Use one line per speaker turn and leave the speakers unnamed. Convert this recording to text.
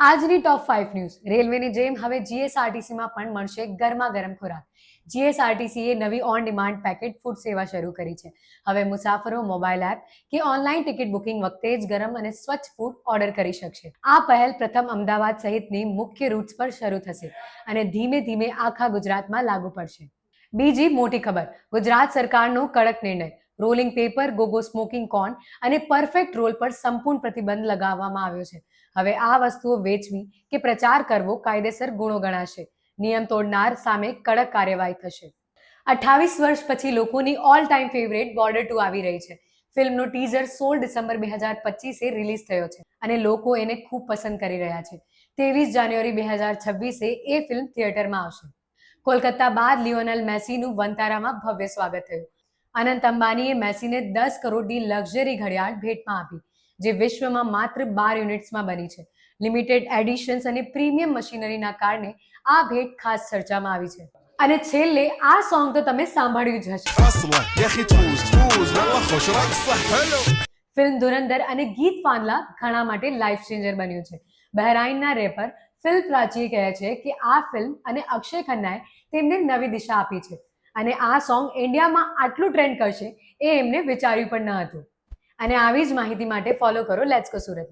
આજની ટોપ 5 ન્યૂઝ. રેલવેની જેમ હવે જીએસઆરટીસીમાં પણ મળશે ગરમા-ગરમ ખોરાક. જીએસઆરટીસીએ નવી ઓન ડિમાન્ડ પેકેટ ફૂડ સેવા શરૂ કરી છે. હવે મુસાફરો મોબાઈલ એપ કે ઓનલાઈન ટિકિટ બુકિંગ વખતે જ ગરમ અને સ્વચ્છ ફૂડ ઓર્ડર કરી શકશે. આ પહેલ પ્રથમ અમદાવાદ સહિતની મુખ્ય રૂટ્સ પર શરૂ થશે અને ધીમે ધીમે આખા ગુજરાતમાં લાગુ પડશે. બીજી મોટી ખબર, ગુજરાત સરકારનો કડક નિર્ણય. રોલિંગ પેપર, ગોગો સ્મોકિંગ કોર્ન અને પરફેક્ટ રોલ પર સંપૂર્ણ પ્રતિબંધ લગાવવામાં આવ્યો છે. હવે આ વસ્તુઓ વેચવી કે પ્રચાર કરવો કાયદેસર ગુનો ગણાશે. નિયમ તોડનાર સામે કડક કાર્યવાહી થશે. 28 વર્ષ પછી લોકોની ઓલ ટાઈમ ફેવરેટ બોર્ડર 2 આવી રહી છે. ફિલ્મનો ટીઝર 16 ડિસેમ્બર 2025 રિલીઝ થયો છે અને લોકો એને ખૂબ પસંદ કરી રહ્યા છે. 23 જાન્યુઆરી 2026 એ ફિલ્મ થિયેટરમાં આવશે. કોલકાતા બાદ લિયોનેલ મેસીનું વનતારામાં ભવ્ય સ્વાગત થયું. અનંત અંબાણીએ મેસીને 10 કરોડની લક્ઝરી ઘડિયાળ ભેટમાં આપી, જે વિશ્વમાં માત્ર 12 યુનિટ્સમાં બની છે. લિમિટેડ એડિશન્સ અને પ્રીમિયમ મશીનરીના કારણે આ ભેટ ખાસ ચર્ચામાં આવી છે. અને છેલ્લે આ સોંગ તો તમે સાંભળ્યું જ હશે. ફિલ્મ ધુરંધર અને ગીત પાંદલા ઘણા માટે લાઈફ ચેન્જર બન્યું છે. બહરાઇનના રેપર ફિલ પ્રાચીએ કહે છે કે આ ફિલ્મ અને અક્ષય ખન્નાએ તેમને નવી દિશા આપી છે અને આ સોંગ ઇન્ડિયામાં આટલું ટ્રેન્ડ કરશે એ એમને વિચાર્યું પણ ન હતું. અને આવી જ માહિતી માટે ફોલો કરો લેટ્સ ગો સુરતને.